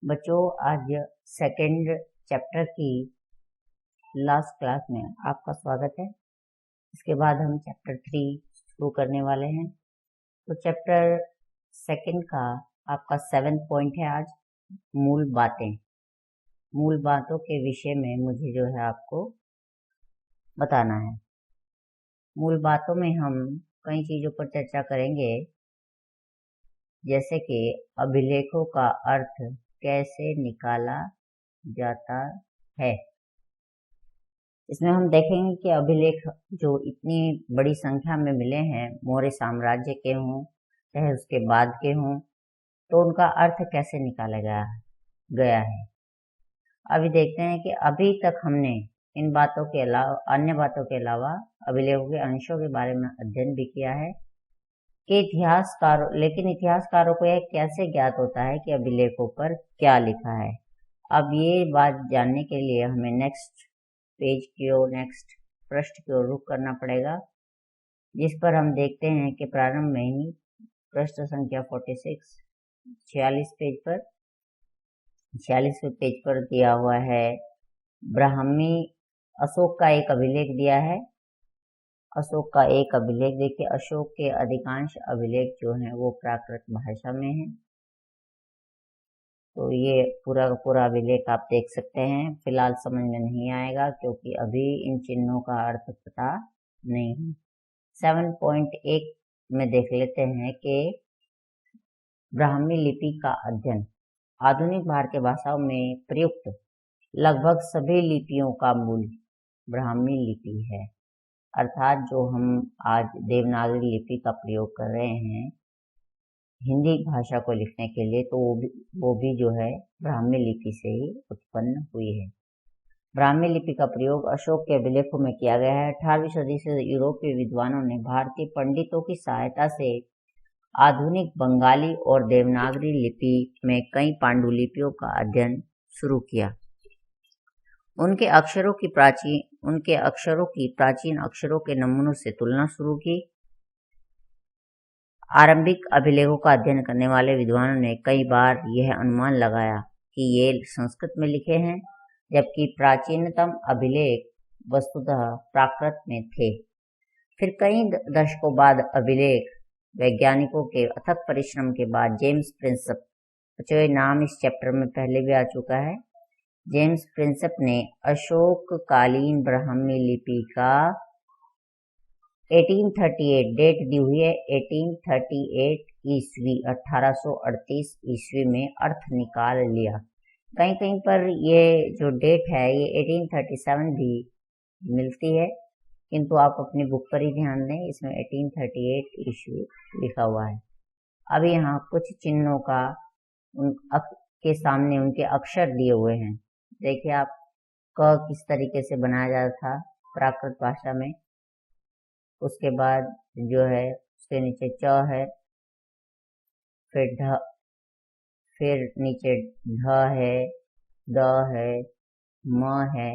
बच्चों, आज second chapter की लास्ट क्लास में आपका स्वागत है। इसके बाद हम चैप्टर 3 शुरू करने वाले हैं। तो चैप्टर सेकंड का आपका 7th पॉइंट है आज मूल बातें। मूल बातों के विषय में मुझे जो है आपको बताना है। मूल बातों में हम कई चीजों पर चर्चा करेंगे, जैसे कि अभिलेखों का अर्थ कैसे निकाला जाता है। इसमें हम देखेंगे कि अभिलेख जो इतनी बड़ी संख्या में मिले हैं, मौर्य साम्राज्य के हों चाहे उसके बाद के हों, तो उनका अर्थ कैसे निकाला गया है। अभी देखते हैं कि अभी तक हमने इन बातों के अलावा अन्य बातों के अलावा अभिलेखों के अंशों के बारे में अध्ययन भी किया है कि इतिहासकारों को यह कैसे ज्ञात होता है कि अभिलेखों पर क्या लिखा है। अब ये बात जानने के लिए हमें नेक्स्ट पृष्ठ की ओर रुख करना पड़ेगा, जिस पर हम देखते हैं कि प्रारंभ में ही पृष्ठ संख्या 46वें पेज पर दिया हुआ है ब्राह्मी अशोक का एक अभिलेख दिया है। अशोक का एक अभिलेख देखिए, अशोक के अधिकांश अभिलेख जो हैं वो प्राकृत भाषा में हैं। तो ये पूरा का पूरा अभिलेख आप देख सकते हैं। फिलहाल समझ में नहीं आएगा क्योंकि अभी इन चिन्हों का अर्थ पता नहीं है। 7.1 में देख लेते हैं कि ब्राह्मी लिपि का अध्ययन। आधुनिक भारतीय भाषाओं में प्रयुक्त लगभग सभी लिपियों का मूल ब्राह्मी लिपि है। अर्थात जो हम आज देवनागरी लिपि का प्रयोग कर रहे हैं हिंदी भाषा को लिखने के लिए, तो वो भी जो है ब्राह्मी लिपि से ही उत्पन्न हुई है। ब्राह्मी लिपि का प्रयोग अशोक के अभिलेखों में किया गया है। 18वीं सदी से यूरोपीय विद्वानों ने भारतीय पंडितों की सहायता से आधुनिक बंगाली और देवनागरी लिपि में कई पांडुलिपियों का अध्ययन शुरू किया। उनके अक्षरों की प्राचीन अक्षरों के नमूनों से तुलना शुरू की। आरंभिक अभिलेखों का अध्ययन करने वाले विद्वानों ने कई बार यह अनुमान लगाया कि ये संस्कृत में लिखे हैं, जबकि प्राचीनतम अभिलेख वस्तुतः प्राकृत में थे। फिर कई दशकों बाद अभिलेख वैज्ञानिकों के अथक परिश्रम के बाद जेम्स प्रिंसेप, जो नाम इस चैप्टर में पहले भी आ चुका है, जेम्स प्रिंसेप ने अशोककालीन ब्राह्मी लिपि का 1838 डेट दी हुई है। 1838 ईस्वी 1838 ईस्वी में अर्थ निकाल लिया। कहीं पर ये जो डेट है ये 1837 भी मिलती है, किंतु आप अपनी बुक पर ही ध्यान दें, इसमें 1838 ईस्वी लिखा हुआ है। अब यहाँ कुछ चिन्हों का के सामने उनके अक्षर दिए हुए हैं। देखिए आप, क किस तरीके से बनाया जाता था प्राकृत भाषा में, उसके बाद जो है उसके नीचे च है, फिर ढ, फिर नीचे ढ है, द है, म है।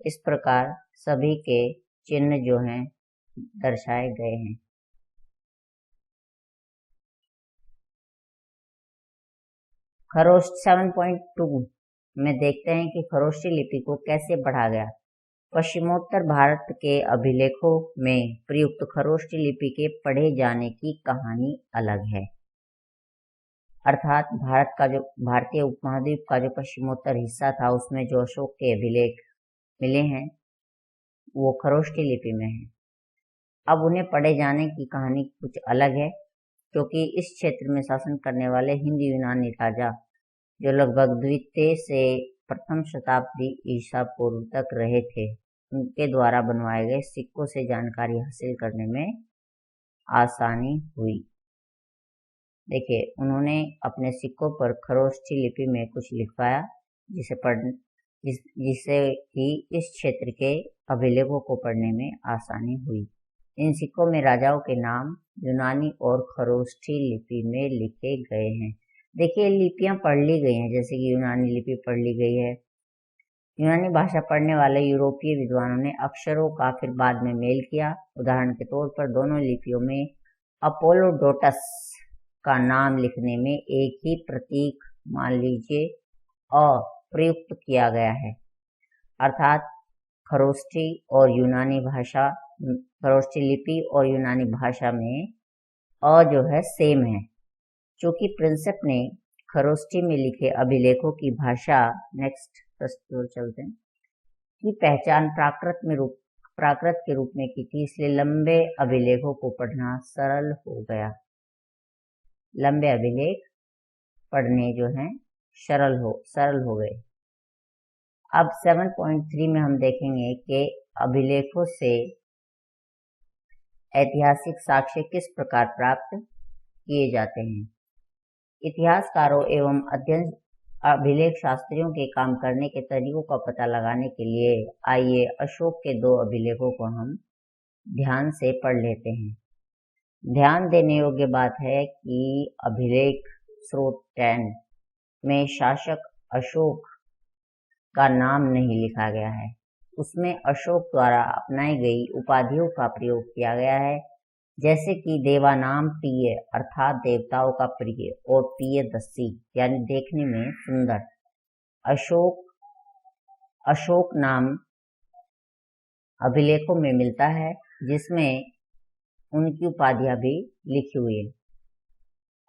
इस प्रकार सभी के चिन्ह जो हैं दर्शाए गए हैं। खरोष्ट 7.2 में देखते हैं कि खरोष्टी लिपि को कैसे पढ़ा गया। पश्चिमोत्तर भारत के अभिलेखों में प्रयुक्त खरोष्टी लिपि के पढ़े जाने की कहानी अलग है। अर्थात भारतीय उपमहाद्वीप का जो पश्चिमोत्तर हिस्सा था, उसमें जो अशोक के अभिलेख मिले हैं वो खरोष्टी लिपि में है। अब उन्हें पढ़े जाने की कहानी कुछ अलग है, क्योंकि इस क्षेत्र में शासन करने वाले हिंदी यूनानी राजा जो लगभग द्वितीय से प्रथम शताब्दी ईसा पूर्व तक रहे थे, उनके द्वारा बनवाए गए सिक्कों से जानकारी हासिल करने में आसानी हुई। देखिए, उन्होंने अपने सिक्कों पर खरोष्टी लिपि में कुछ लिखवाया, जिससे कि इस क्षेत्र के अभिलेखों को पढ़ने में आसानी हुई। इन सिक्कों में राजाओं के नाम यूनानी और खरोष्टी लिपि में लिखे गए हैं। देखिए, लिपियां पढ़ ली गई हैं, जैसे कि यूनानी लिपि पढ़ ली गई है। यूनानी भाषा पढ़ने वाले यूरोपीय विद्वानों ने अक्षरों का फिर बाद में मेल किया। उदाहरण के तौर पर दोनों लिपियों में अपोलोडोटस का नाम लिखने में एक ही प्रतीक, मान लीजिए प्रयुक्त किया गया है, अर्थात खरोष्ठी लिपि और यूनानी भाषा में जो है सेम है। चूंकि प्रिंसेप ने खरोष्ठी में लिखे अभिलेखों की भाषा नेक्स्ट प्रस्तुत चलते हैं की पहचान प्राकृत के रूप में की थी, इसलिए लंबे अभिलेखों को पढ़ना सरल हो गया। लंबे अभिलेख पढ़ने जो हैं सरल हो गए। अब 7.3 में हम देखेंगे कि अभिलेखों से ऐतिहासिक साक्ष्य किस प्रकार प्राप्त किए जाते हैं। इतिहासकारों एवं अभिलेख शास्त्रियों के काम करने के तरीकों का पता लगाने के लिए आइए अशोक के 2 अभिलेखों को हम ध्यान से पढ़ लेते हैं। ध्यान देने योग्य बात है कि अभिलेख स्रोत 10 में शासक अशोक का नाम नहीं लिखा गया है, उसमें अशोक द्वारा अपनाई गई उपाधियों का प्रयोग किया गया है, जैसे कि देवानाम प्रिय अर्थात देवताओं का प्रिय और प्रियदर्शी यानी देखने में सुंदर। अशोक नाम अभिलेखों में मिलता है, जिसमें उनकी उपाधियां भी लिखी हुई है।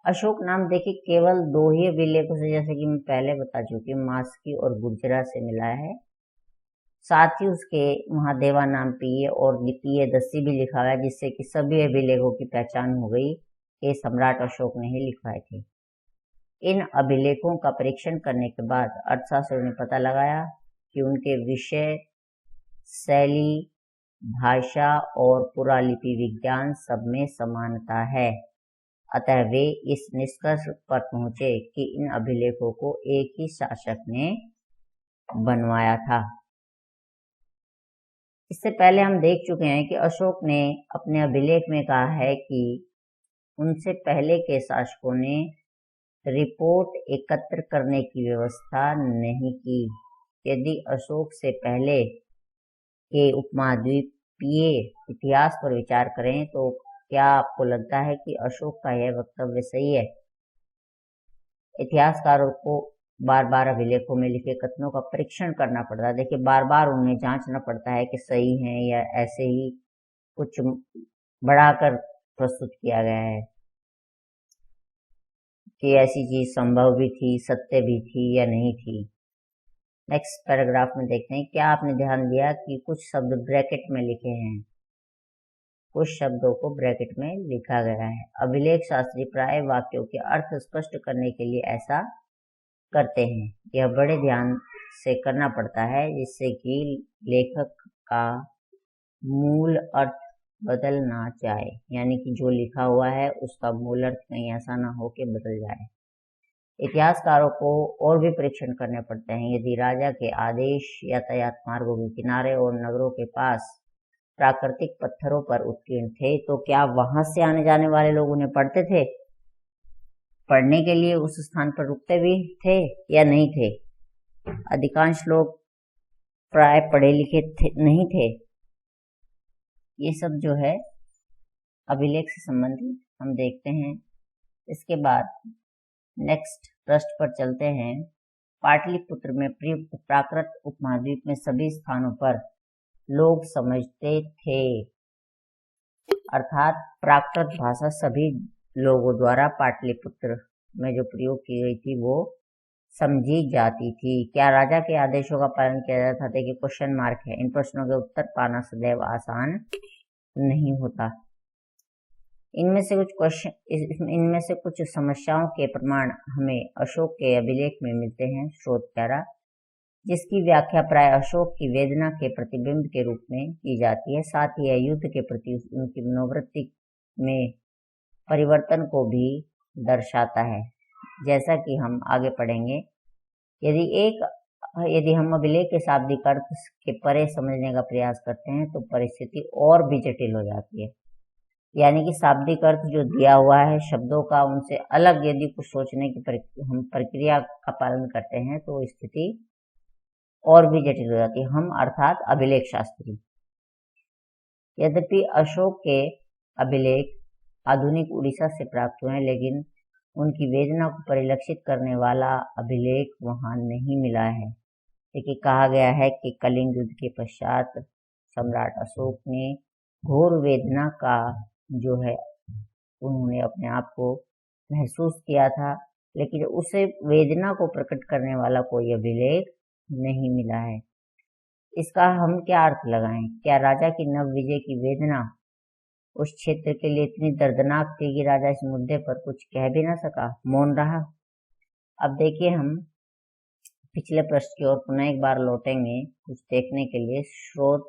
अशोक नाम देखिए केवल 2 ही अभिलेखों से, जैसे कि मैं पहले बता चुकी हूँ, मास्की और गुर्जरा से मिला है। साथ ही उसके वहाँ देवानाम प्रिय और प्रियदर्शी भी लिखा हुआ है, जिससे कि सभी अभिलेखों की पहचान हो गई कि सम्राट अशोक ने ही लिखवाए थे। इन अभिलेखों का परीक्षण करने के बाद अर्थशास्त्रियों ने पता लगाया कि उनके विषय, शैली, भाषा और पुरालिपि विज्ञान सब में समानता है। अतः वे इस निष्कर्ष पर पहुंचे कि इन अभिलेखों को एक ही शासक ने बनवाया था। इससे पहले हम देख चुके हैं कि अशोक ने अपने अभिलेख में कहा है कि उनसे पहले के शासकों ने रिपोर्ट एकत्र करने की व्यवस्था नहीं की। यदि अशोक से पहले के उपमहाद्वीपीय इतिहास पर विचार करें तो क्या आपको लगता है कि अशोक का यह वक्तव्य सही है? इतिहासकारों को बार बार अभिलेखों में लिखे कथनों का परीक्षण करना पड़ता है। देखिए बार बार उन्हें जांचना पड़ता है कि सही है या ऐसे ही कुछ बढ़ाकर प्रस्तुत किया गया है, कि ऐसी चीज संभव भी थी, सत्य भी थी या नहीं थी। नेक्स्ट पैराग्राफ में देखते हैं, क्या आपने ध्यान दिया कि कुछ शब्द ब्रैकेट में लिखे हैं? कुछ शब्दों को ब्रैकेट में लिखा गया है। अभिलेख शास्त्री प्राय वाक्यों के अर्थ स्पष्ट करने के लिए ऐसा करते हैं। यह बड़े ध्यान से करना पड़ता है, जिससे कि लेखक का मूल अर्थ बदल ना जाए, यानी कि जो लिखा हुआ है उसका मूल अर्थ कहीं ऐसा ना हो कि बदल जाए। इतिहासकारों को और भी परीक्षण करने पड़ते हैं। यदि राजा के आदेश यातायात मार्गों के किनारे और नगरों के पास प्राकृतिक पत्थरों पर उत्कीर्ण थे, तो क्या वहां से आने जाने वाले लोग उन्हें पढ़ते थे? पढ़ने के लिए उस स्थान पर रुकते भी थे या नहीं थे? अधिकांश लोग प्राय पढ़े लिखे नहीं थे। ये सब जो है अभिलेख से संबंधित हम देखते हैं। इसके बाद नेक्स्ट पृष्ठ पर चलते हैं। पाटलिपुत्र में प्रयुक्त प्राकृत उपमहाद्वीप में सभी स्थानों पर लोग समझते थे, अर्थात प्राकृत भाषा सभी लोगों द्वारा पाटलिपुत्र में जो प्रयोग की गई थी वो समझी जाती थी। क्या राजा के आदेशों का पालन किया जाता था? देखिए क्वेश्चन मार्क है। इन प्रश्नों के उत्तर पाना सदैव आसान नहीं होता। इनमें से कुछ समस्याओं के प्रमाण हमें अशोक के अभिलेख में मिलते हैं। स्रोत 11, जिसकी व्याख्या प्राय अशोक की वेदना के प्रतिबिंब के रूप में की जाती है। साथ ही यह युद्ध के प्रति उनकी मनोवृत्ति में परिवर्तन को भी दर्शाता है, जैसा कि हम आगे पढ़ेंगे। यदि हम अभिलेख के शाब्दिक अर्थ के परे समझने का प्रयास करते हैं तो परिस्थिति और भी जटिल हो जाती है। यानी कि शाब्दिक अर्थ जो दिया हुआ है शब्दों का, उनसे अलग यदि कुछ सोचने की हम प्रक्रिया का पालन करते हैं तो स्थिति और भी जटिल हो जाती है। हम अर्थात अभिलेख शास्त्री। यद्यपि अशोक के अभिलेख आधुनिक उड़ीसा से प्राप्त हुए हैं, लेकिन उनकी वेदना को परिलक्षित करने वाला अभिलेख वहां नहीं मिला है। देखिए कहा गया है कि कलिंग युद्ध के पश्चात सम्राट अशोक ने घोर वेदना का जो है उन्होंने अपने आप को महसूस किया था, लेकिन उसे वेदना को प्रकट करने वाला कोई अभिलेख नहीं मिला है। इसका हम क्या अर्थ लगाएं? क्या राजा की नव विजय की वेदना उस क्षेत्र के लिए इतनी दर्दनाक थी कि राजा इस मुद्दे पर कुछ कह भी ना सका, मौन रहा? अब देखिए हम पिछले पृष्ठ की ओर पुनः एक बार लौटेंगे कुछ देखने के लिए। स्रोत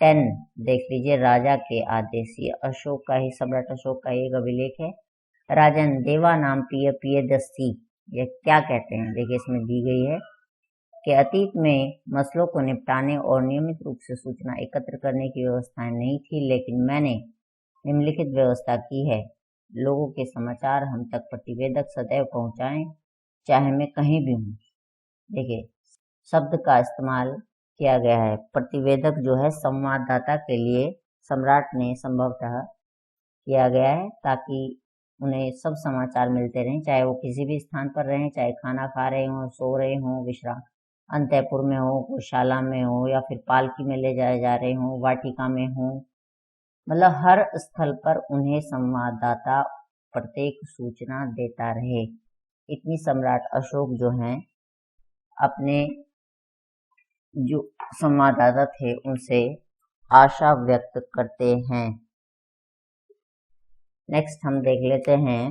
10 देख लीजिए, राजा के आदेश। ये अशोक का ही, सम्राट अशोक का एक अभिलेख है। राजन देवा नाम पियदस्सी, ये क्या कहते हैं? देखिए इसमें दी गई है कि अतीत में मसलों को निपटाने और नियमित रूप से सूचना एकत्र करने की व्यवस्थाएं नहीं थी, लेकिन मैंने निम्नलिखित व्यवस्था की है। लोगों के समाचार हम तक प्रतिवेदक सदैव पहुंचाएं, चाहे मैं कहीं भी हूं। देखिए शब्द का इस्तेमाल किया गया है। प्रतिवेदक जो है संवाददाता के लिए सम्राट ने संभवतः किया गया है, ताकि उन्हें सब समाचार मिलते रहें, चाहे वो किसी भी स्थान पर रहें, चाहे खाना खा रहे हों, सो रहे हों, विश्राम अंतःपुर में हो, गौशाला में हो, या फिर पालकी में ले जाए जा रहे हों, वाटिका में हो, मतलब हर स्थल पर उन्हें संवाददाता प्रत्येक सूचना देता रहे। इतनी सम्राट अशोक जो हैं अपने जो संवाददाता थे उनसे आशा व्यक्त करते हैं। नेक्स्ट हम देख लेते हैं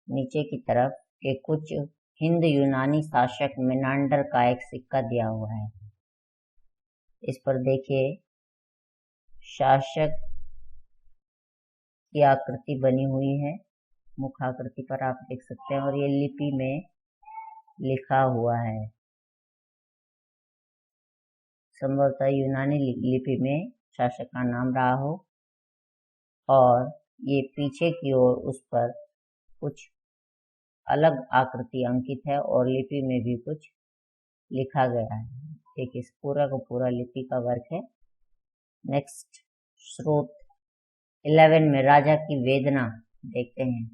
नीचे की तरफ के कुछ हिंद यूनानी शासक मेनांडर का एक सिक्का दिया हुआ है। इस पर देखिए शासक की आकृति बनी हुई है, मुख आकृति पर आप देख सकते हैं, और ये लिपि में लिखा हुआ है। संभवतः यूनानी लिपि में शासक का नाम रहा हो, और ये पीछे की ओर उस पर कुछ अलग आकृति अंकित है और लिपि में भी कुछ लिखा गया है। देखिए इस पूरा का पूरा लिपि का वर्क है। नेक्स्ट स्रोत 11 में राजा की वेदना देखते हैं।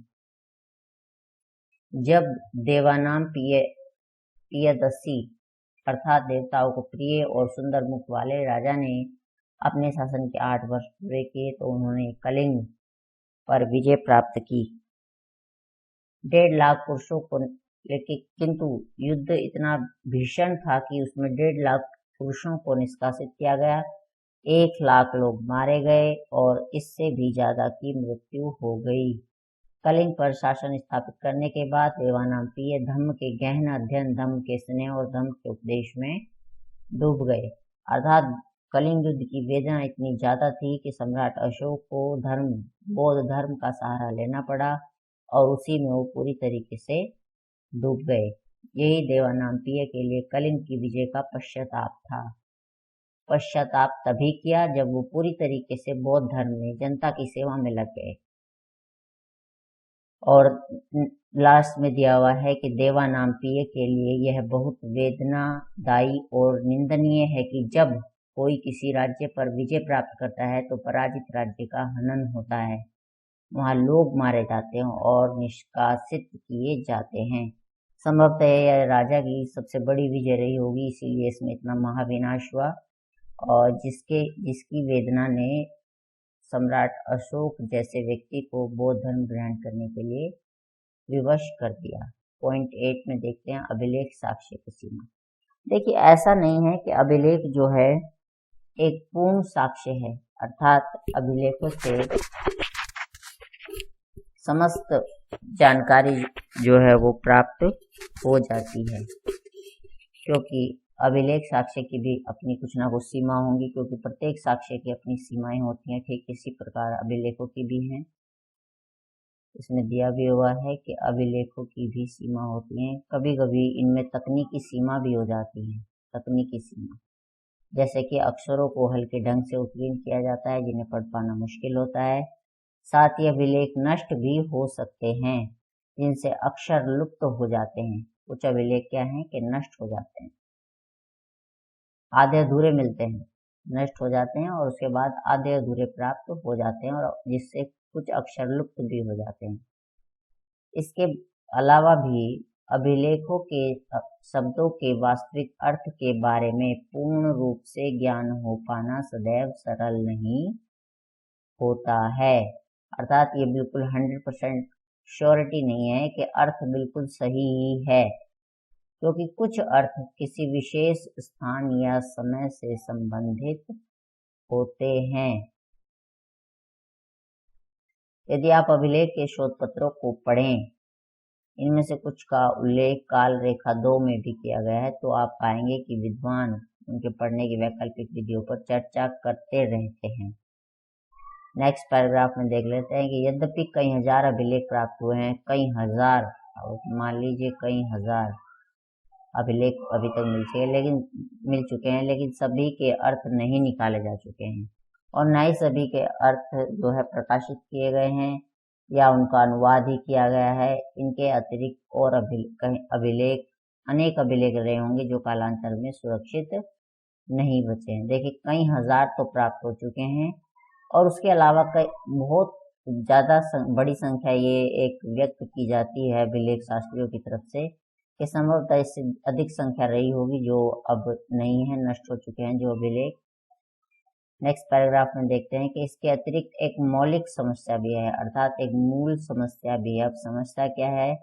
जब देवानाम पियदस्सी अर्थात देवताओं को प्रिय और सुंदर मुख वाले राजा ने अपने शासन के 8 वर्ष पूरे किए, तो उन्होंने कलिंग पर विजय प्राप्त की। 1.5 लाख पुरुषों को, लेकिन किंतु युद्ध इतना भीषण था कि उसमें 1.5 लाख पुरुषों को निष्कासित किया गया, 1 लाख लोग मारे गए और इससे भी ज्यादा की मृत्यु हो गई। कलिंग पर शासन स्थापित करने के बाद देवानामप्रिय धम्म के गहन अध्ययन, धम्म के स्नेह और धम्म के उपदेश में डूब गए। अर्थात कलिंग युद्ध की वेदना इतनी ज्यादा थी कि सम्राट अशोक को बौद्ध धर्म का सहारा लेना पड़ा और उसी में वो पूरी तरीके से डूब गए। यही देवानामप्रिय के लिए कलिंग की विजय का पश्चाताप था। पश्चाताप तभी किया जब वो पूरी तरीके से बौद्ध धर्म में जनता की सेवा में लग गए। और लास्ट में दिया हुआ है कि देवानामप्रिय के लिए यह बहुत वेदनादायी और निंदनीय है कि जब कोई किसी राज्य पर विजय प्राप्त करता है तो पराजित राज्य का हनन होता है, वहां लोग मारे जाते हैं और निष्कासित किए जाते हैं। संभवतः यह राजा की सबसे बड़ी विजय रही होगी, इसीलिए इसमें इतना महाविनाश हुआ और जिसकी वेदना ने सम्राट अशोक जैसे व्यक्ति को बौद्ध धर्म ग्रहण करने के लिए विवश कर दिया। पॉइंट 8 में देखते हैं अभिलेख साक्ष्य की सीमा। देखिए ऐसा नहीं है कि अभिलेख जो है एक पूर्ण साक्ष्य है, अर्थात अभिलेखों से समस्त जानकारी जो है वो प्राप्त हो जाती है, क्योंकि अभिलेख साक्ष्य की भी अपनी कुछ ना कुछ सीमा होंगी, क्योंकि प्रत्येक साक्ष्य की अपनी सीमाएं होती हैं, ठीक इसी प्रकार अभिलेखों की भी हैं। इसमें दिया भी हुआ है कि अभिलेखों की भी सीमा होती है। कभी कभी इनमें तकनीकी सीमा भी हो जाती है। तकनीकी सीमा जैसे कि अक्षरों को हल्के ढंग से उत्कीर्ण किया जाता है जिन्हें पढ़ पाना मुश्किल होता है। साथ ही अभिलेख नष्ट भी हो सकते हैं जिनसे अक्षर लुप्त हो जाते हैं। कुछ अभिलेख क्या हैं कि नष्ट हो जाते हैं, आधे अधूरे मिलते हैं, नष्ट हो जाते हैं और उसके बाद आधे अधूरे प्राप्त हो जाते हैं और जिससे कुछ अक्षर लुप्त भी हो जाते हैं। इसके अलावा भी अभिलेखों के शब्दों के वास्तविक अर्थ के बारे में पूर्ण रूप से ज्ञान हो पाना सदैव सरल नहीं होता है। अर्थात ये बिल्कुल 100% श्योरिटी नहीं है कि अर्थ बिल्कुल सही ही है, क्योंकि कुछ अर्थ किसी विशेष स्थान या समय से संबंधित होते हैं। यदि आप अभिलेख के शोध पत्रों को पढ़ें, इनमें से कुछ का उल्लेख काल रेखा 2 में भी किया गया है, तो आप पाएंगे कि विद्वान उनके पढ़ने की वैकल्पिक विधियों पर चर्चा करते रहते हैं। नेक्स्ट पैराग्राफ में देख लेते हैं कि यद्यपि कई हजार अभिलेख प्राप्त हुए हैं, कई हजार, मान लीजिए कई हजार अभिलेख अभी तक मिल चुके हैं, लेकिन सभी के अर्थ नहीं निकाले जा चुके हैं और न ही सभी के अर्थ जो है प्रकाशित किए गए हैं या उनका अनुवाद ही किया गया है। इनके अतिरिक्त और अनेक अभिलेख रहे होंगे जो कालांतर में सुरक्षित नहीं बचे हैं। देखिए, कई हजार तो प्राप्त हो चुके हैं और उसके अलावा कई बहुत ज्यादा बड़ी संख्या ये एक व्यक्त की जाती है अभिलेख शास्त्रियों की तरफ से कि संभवतः इससे अधिक संख्या रही होगी जो अब नहीं है, नष्ट हो चुके हैं जो अभिलेख। नेक्स्ट पैराग्राफ में देखते हैं कि इसके अतिरिक्त एक मौलिक समस्या भी है, अर्थात एक मूल समस्या भी है। अब समस्या क्या है?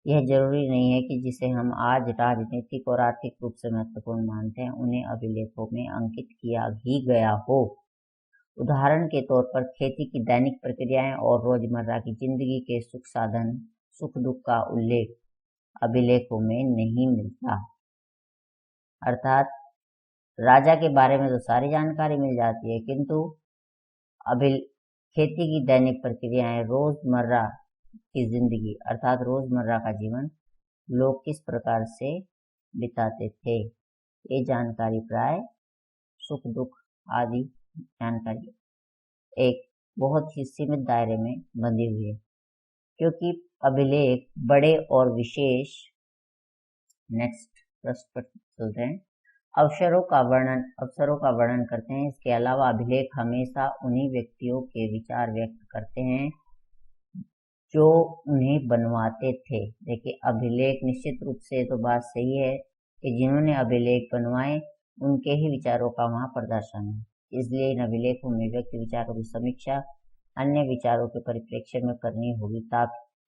यह जरूरी नहीं है कि जिसे हम आज राजनीतिक और आर्थिक रूप से महत्वपूर्ण मानते हैं उन्हें अभिलेखों में अंकित किया ही गया हो। उदाहरण के तौर पर खेती की दैनिक प्रक्रियाएं और रोजमर्रा की जिंदगी के सुख साधन, सुख दुख का उल्लेख अभिलेखों में नहीं मिलता। अर्थात राजा के बारे में तो सारी जानकारी मिल जाती है, किंतु खेती की दैनिक प्रक्रियाएं, रोजमर्रा की जिंदगी अर्थात रोजमर्रा का जीवन लोग किस प्रकार से बिताते थे, ये जानकारी प्राय सुख दुख आदि जानकारी एक बहुत ही सीमित दायरे में बंधी हुई है, क्योंकि अभिलेख बड़े और विशेष। नेक्स्ट प्रश्न पर चलते हैं। अवसरों का वर्णन करते हैं। इसके अलावा अभिलेख हमेशा उन्हीं व्यक्तियों के विचार व्यक्त करते हैं जो उन्हें बनवाते थे। देखिए, अभिलेख निश्चित रूप से तो बात सही है कि जिन्होंने अभिलेख बनवाए उनके ही विचारों का वहां प्रदर्शन है। इसलिए इन अभिलेखों में व्यक्ति विचारों की समीक्षा अन्य विचारों के परिप्रेक्ष्य में करनी होगी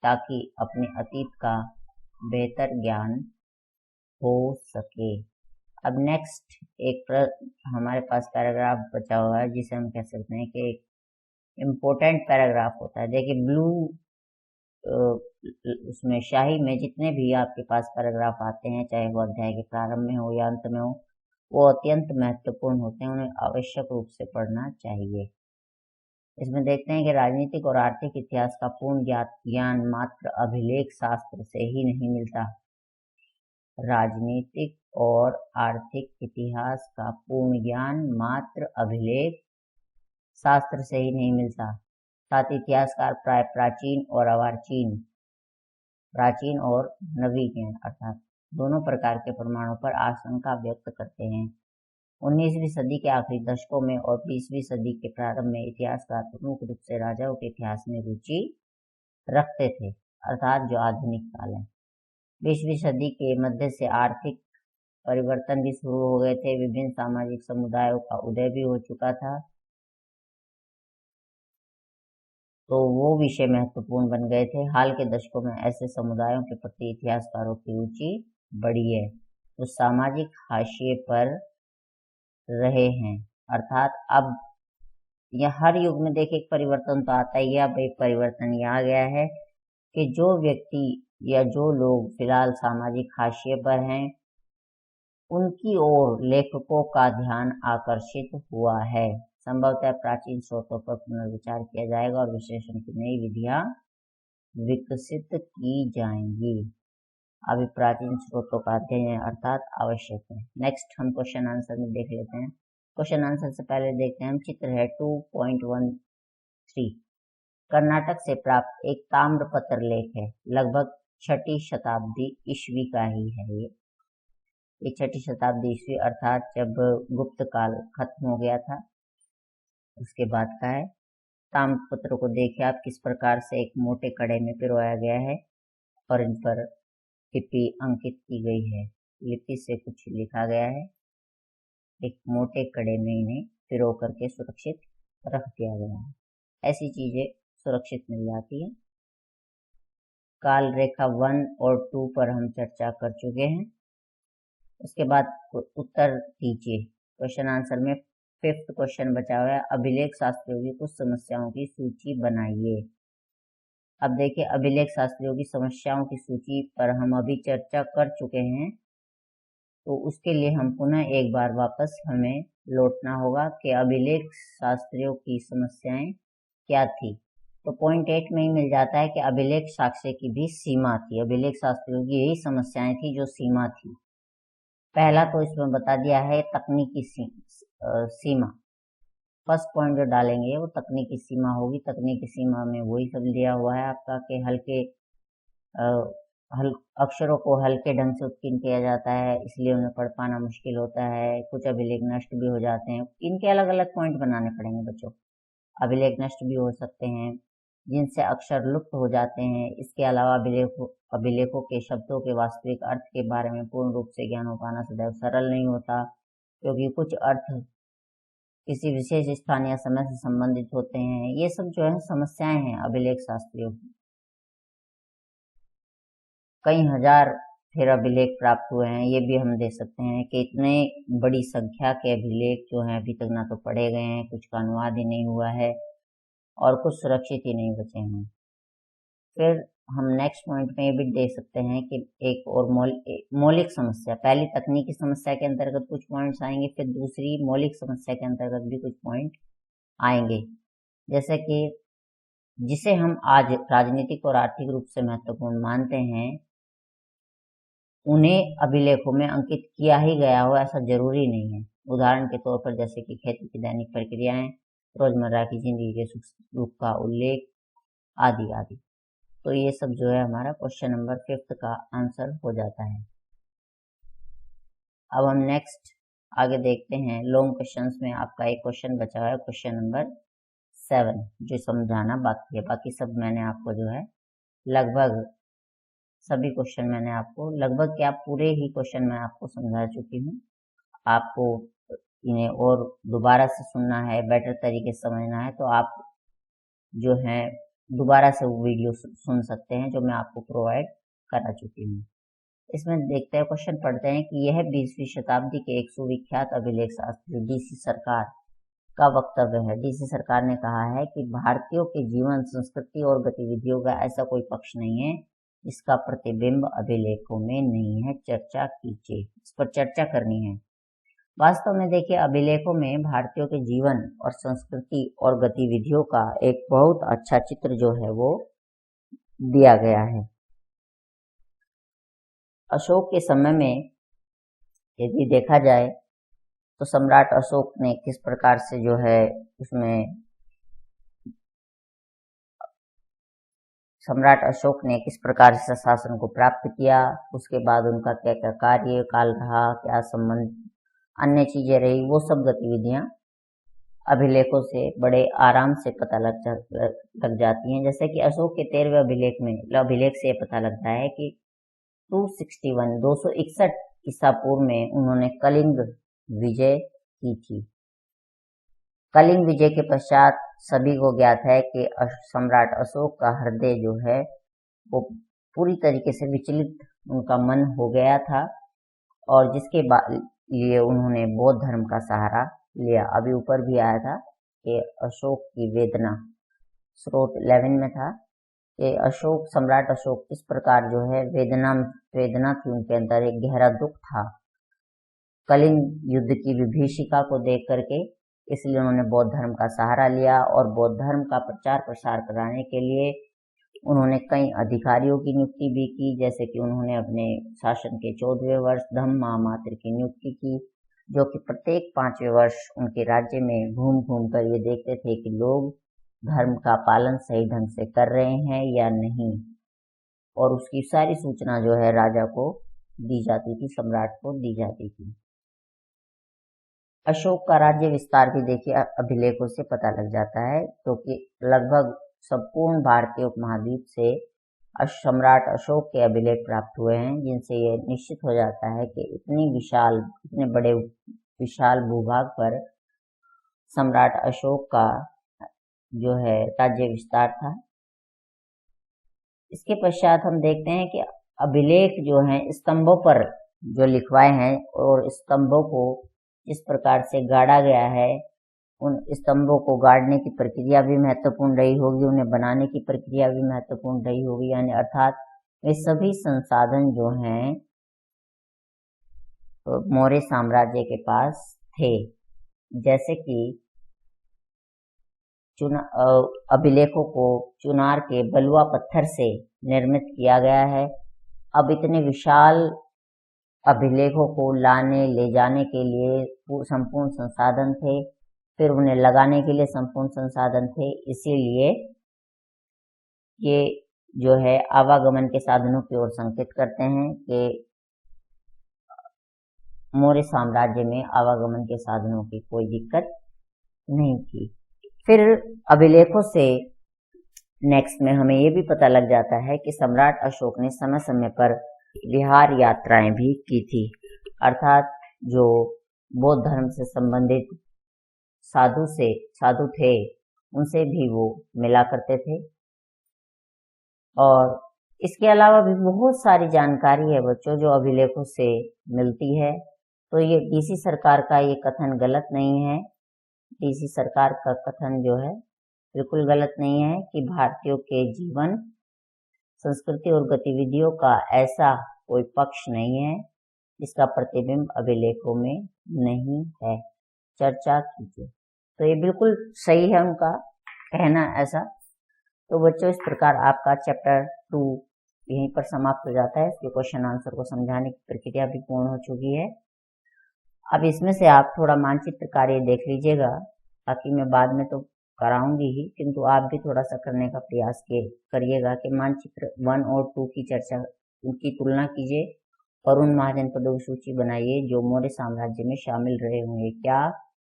ताकि अपने अतीत का बेहतर ज्ञान हो सके। अब नेक्स्ट एक हमारे पास पैराग्राफ बचा हुआ है जिसे हम कह सकते हैं कि एक इम्पोर्टेंट पैराग्राफ होता है। देखिए, ब्लू उसमें शाही में जितने भी आपके पास पैराग्राफ आते हैं, चाहे वो अध्याय के प्रारंभ में हो या अंत में हो, वो अत्यंत महत्वपूर्ण होते हैं, उन्हें आवश्यक रूप से पढ़ना चाहिए। इसमें देखते हैं कि राजनीतिक और आर्थिक इतिहास का पूर्ण ज्ञान मात्र अभिलेख शास्त्र से ही नहीं मिलता। राजनीतिक और आर्थिक इतिहास का पूर्ण ज्ञान मात्र अभिलेख शास्त्र से ही नहीं मिलता। साथ इतिहासकार प्राय प्राचीन और नवीन अर्थात दोनों प्रकार के प्रमाणों पर आशंका व्यक्त करते हैं। 19वीं सदी के आखिरी दशकों में और 20वीं सदी के प्रारंभ में इतिहासकार प्रमुख रूप से राजाओं के इतिहास में रुचि रखते थे, अर्थात जो आधुनिक काल है। 20वीं सदी के मध्य से आर्थिक परिवर्तन भी शुरू हो गए थे, विभिन्न सामाजिक समुदायों का उदय भी हो चुका था, तो वो विषय महत्वपूर्ण बन गए थे। हाल के दशकों में ऐसे समुदायों के प्रति इतिहासकारों की रुचि बढ़ी है जो सामाजिक हाशिए पर रहे हैं। अर्थात अब यह हर युग में देखिए एक परिवर्तन तो आता ही है। अब एक परिवर्तन यह आ गया है कि जो व्यक्ति या जो लोग फिलहाल सामाजिक हाशिए पर हैं उनकी ओर लेखकों का ध्यान आकर्षित हुआ है। संभवतः प्राचीन स्रोतों पर पुनर्विचार किया जाएगा और विश्लेषण की नई विधियां विकसित की जाएंगी। अभी प्राचीन स्रोतों का अध्ययन अर्थात आवश्यक है। नेक्स्ट हम क्वेश्चन आंसर में देख लेते हैं। क्वेश्चन आंसर से पहले देखते हैं, हम चित्र है 2.13। कर्नाटक से प्राप्त एक ताम्रपत्र लेख है, लगभग 6ठी शताब्दी ईस्वी का ही है। ये 6ठी शताब्दी ईस्वी अर्थात जब गुप्त काल खत्म हो गया था उसके बाद का है। ताम्रपत्र को देखिए आप किस प्रकार से एक मोटे कड़े में पिरोया गया है और इन पर लिपि अंकित की गई है। लिपि से कुछ लिखा गया है। एक मोटे कड़े में इन्हें पिरो करके सुरक्षित रख दिया गया है। ऐसी चीजें सुरक्षित मिल जाती है। काल रेखा 1 और 2 पर हम चर्चा कर चुके हैं। उसके बाद उत्तर दीजिए। क्वेश्चन आंसर में 5th क्वेश्चन बचा हुआ है। अभिलेख शास्त्रियों की कुछ समस्याओं की सूची बनाइए। अब देखिए, अभिलेख शास्त्रियों की समस्याओं की सूची पर हम अभी चर्चा कर चुके हैं, तो उसके लिए हम पुनः एक बार वापस हमें लौटना होगा कि अभिलेख शास्त्रियों की समस्याएं क्या थी। तो पॉइंट 8 में ही मिल जाता है कि अभिलेख साक्ष्य की भी सीमा थी। अभिलेख शास्त्रियों की यही समस्याएं थी जो सीमा थी। पहला तो इसमें बता दिया है तकनीकी सीमा। फर्स्ट पॉइंट जो डालेंगे वो तकनीकी सीमा होगी। तकनीकी सीमा में वही सब दिया हुआ है आपका कि अक्षरों को हल्के ढंग से उत्कीर्ण किया जाता है, इसलिए उन्हें पढ़ पाना मुश्किल होता है। कुछ अभिलेख नष्ट भी हो जाते हैं। इनके अलग अलग पॉइंट बनाने पड़ेंगे बच्चों। अभिलेख नष्ट भी हो सकते हैं, जिनसे अक्षर लुप्त हो जाते हैं। इसके अलावा अभिलेखों के शब्दों के वास्तविक अर्थ के बारे में पूर्ण रूप से ज्ञान हो पाना सदैव सरल नहीं होता, क्योंकि कुछ अर्थ किसी विशेष स्थान या समय से संबंधित होते हैं। ये सब जो है समस्याएं हैं अभिलेख शास्त्रियों की। कई हजार फिर अभिलेख प्राप्त हुए हैं, ये भी हम देख सकते हैं कि इतने बड़ी संख्या के अभिलेख जो हैं अभी तक ना तो पढ़े गए हैं, कुछ का अनुवाद ही नहीं हुआ है और कुछ सुरक्षित ही नहीं बचे हैं। फिर हम नेक्स्ट पॉइंट में ये भी देख सकते हैं कि एक और मौलिक समस्या। पहली तकनीकी समस्या के अंतर्गत कुछ पॉइंट्स आएंगे, फिर दूसरी मौलिक समस्या के अंतर्गत भी कुछ पॉइंट आएंगे। जैसे कि जिसे हम आज राजनीतिक और आर्थिक रूप से महत्वपूर्ण मानते हैं, उन्हें अभिलेखों में अंकित किया ही गया हो ऐसा जरूरी नहीं है। उदाहरण के तौर पर जैसे कि खेती की दैनिक प्रक्रियाएं, रोजमर्रा की जिंदगी के सुख दुख का उल्लेख आदि आदि। तो ये सब जो है हमारा क्वेश्चन नंबर 5 का आंसर हो जाता है। अब हम नेक्स्ट आगे देखते हैं। लॉन्ग क्वेश्चंस में आपका एक क्वेश्चन बचा हुआ है, क्वेश्चन नंबर 7, जो समझाना बाकी है। बाकी सब मैंने आपको जो है लगभग सभी क्वेश्चन मैंने आपको लगभग क्या पूरे ही क्वेश्चन मैं आपको समझा चुकी हूँ। आपको इन्हें और दोबारा से सुनना है, बेटर तरीके से समझना है, तो आप जो है दोबारा से वो वीडियो सुन सकते हैं जो मैं आपको प्रोवाइड करा चुकी हूँ। इसमें देखते हैं, क्वेश्चन पढ़ते हैं कि यह 20वीं शताब्दी के एक सुविख्यात अभिलेख शास्त्री डीसी सरकार का वक्तव्य है। डीसी सरकार ने कहा है कि भारतीयों के जीवन, संस्कृति और गतिविधियों का ऐसा कोई पक्ष नहीं है इसका प्रतिबिंब अभिलेखों में नहीं है, चर्चा कीजिए। इस पर चर्चा करनी है। वास्तव में देखिए, अभिलेखों में भारतीयों के जीवन और संस्कृति और गतिविधियों का एक बहुत अच्छा चित्र जो है वो दिया गया है। अशोक के समय में यदि देखा जाए तो सम्राट अशोक ने किस प्रकार से जो है उसमें सम्राट अशोक ने किस प्रकार से शासन को प्राप्त किया, उसके बाद उनका क्या क्या कार्यकाल रहा, क्या संबंध अन्य चीजें रही, वो सब गतिविधियां अभिलेखों से बड़े आराम से पता लग जाती हैं। जैसे कि अशोक के 13वें अभिलेख से पता लगता है कि 261 ईसा पूर्व में उन्होंने कलिंग विजय की थी। कलिंग विजय के पश्चात सभी को ज्ञात है कि सम्राट अशोक का हृदय जो है वो पूरी तरीके से विचलित उनका मन हो गया था, और जिसके लिए उन्होंने बौद्ध धर्म का सहारा लिया। अभी ऊपर भी आया था कि अशोक की वेदना, स्रोत 11 में था कि सम्राट अशोक इस प्रकार जो है वेदना थी उनके अंदर, एक गहरा दुख था कलिंग युद्ध की विभीषिका को देख करके, इसलिए उन्होंने बौद्ध धर्म का सहारा लिया और बौद्ध धर्म का प्रचार प्रसार कराने के लिए उन्होंने कई अधिकारियों की नियुक्ति भी की। जैसे कि उन्होंने अपने शासन के 14वें वर्ष धम्म महामात्र की नियुक्ति की, जो कि प्रत्येक 5वें वर्ष उनके राज्य में घूम घूम कर ये देखते थे कि लोग धर्म का पालन सही ढंग से कर रहे हैं या नहीं, और उसकी सारी सूचना जो है राजा को दी जाती थी, सम्राट को दी जाती थी। अशोक का राज्य विस्तार भी देखिए अभिलेखों से पता लग जाता है, क्योंकि लगभग संपूर्ण भारतीय उपमहाद्वीप से सम्राट अशोक के अभिलेख प्राप्त हुए हैं, जिनसे ये निश्चित हो जाता है कि इतने बड़े विशाल भूभाग पर सम्राट अशोक का जो है राज्य विस्तार था। इसके पश्चात हम देखते हैं कि अभिलेख जो हैं स्तंभों पर जो लिखवाए हैं और स्तंभों को इस प्रकार से गाड़ा गया है, उन स्तंभों को गाड़ने की प्रक्रिया भी महत्वपूर्ण रही होगी, उन्हें बनाने की प्रक्रिया भी महत्वपूर्ण रही होगी, यानी अर्थात वे सभी संसाधन जो हैं मौर्य साम्राज्य के पास थे। जैसे कि अभिलेखों को चुनार के बलुआ पत्थर से निर्मित किया गया है। अब इतने विशाल अभिलेखों को लाने ले जाने के लिए संपूर्ण संसाधन थे, फिर उन्हें लगाने के लिए संपूर्ण संसाधन थे, इसीलिए ये जो है आवागमन के साधनों की ओर संकेत करते हैं कि मौर्य साम्राज्य में आवागमन के साधनों की कोई दिक्कत नहीं थी। फिर अभिलेखों से नेक्स्ट में हमें ये भी पता लग जाता है कि सम्राट अशोक ने समय समय पर विहार यात्राएं भी की थी, अर्थात जो बौद्ध धर्म से संबंधित साधु थे उनसे भी वो मिला करते थे। और इसके अलावा भी बहुत सारी जानकारी है बच्चों जो अभिलेखों से मिलती है। तो ये डीसी सरकार का ये कथन गलत नहीं है, डीसी सरकार का कथन जो है बिल्कुल गलत नहीं है कि भारतीयों के जीवन, संस्कृति और गतिविधियों का ऐसा कोई पक्ष नहीं है जिसका प्रतिबिंब अभिलेखों में नहीं है, चर्चा कीजिए। तो ये बिल्कुल सही है उनका कहना ऐसा। तो बच्चों इस प्रकार आपका चैप्टर 2 यहीं पर समाप्त हो जाता है। इसके क्वेश्चन आंसर को समझाने की प्रक्रिया भी पूर्ण हो चुकी है। अब इसमें से आप थोड़ा मानचित्र कार्य देख लीजिएगा, बाकी मैं बाद में तो कराऊंगी ही, किंतु आप भी थोड़ा सा करने का प्रयास करिएगा कि मानचित्र 1 और 2 की चर्चा, उनकी तुलना कीजिए और उन महाजनपदों की सूची बनाइए जो मौर्य साम्राज्य में शामिल रहे होंगे। क्या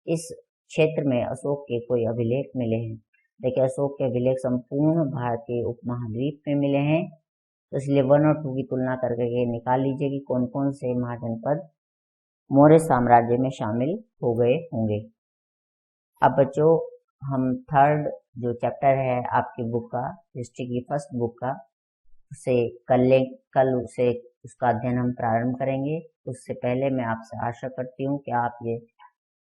इस क्षेत्र में अशोक के कोई अभिलेख मिले हैं? देखिए अशोक के अभिलेख संपूर्ण भारतीय उपमहाद्वीप में मिले हैं, तो इसलिए 1 और 2 की तुलना करके निकाल लीजिए कि कौन कौन से महाजनपद मौर्य साम्राज्य में शामिल हो गए होंगे। अब बच्चों हम थर्ड जो चैप्टर है आपकी बुक का, हिस्ट्री की फर्स्ट बुक का, उसे कल उसका अध्ययन हम प्रारंभ करेंगे। उससे पहले मैं आपसे आशा करती हूँ कि आप ये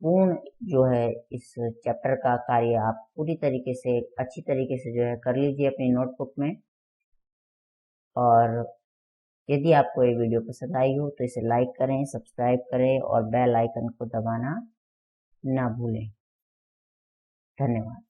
पूर्ण जो है इस चैप्टर का कार्य आप पूरी तरीके से अच्छी तरीके से जो है कर लीजिए अपनी नोटबुक में। और यदि आपको ये वीडियो पसंद आई हो तो इसे लाइक करें, सब्सक्राइब करें और बेल आइकन को दबाना ना भूलें। धन्यवाद।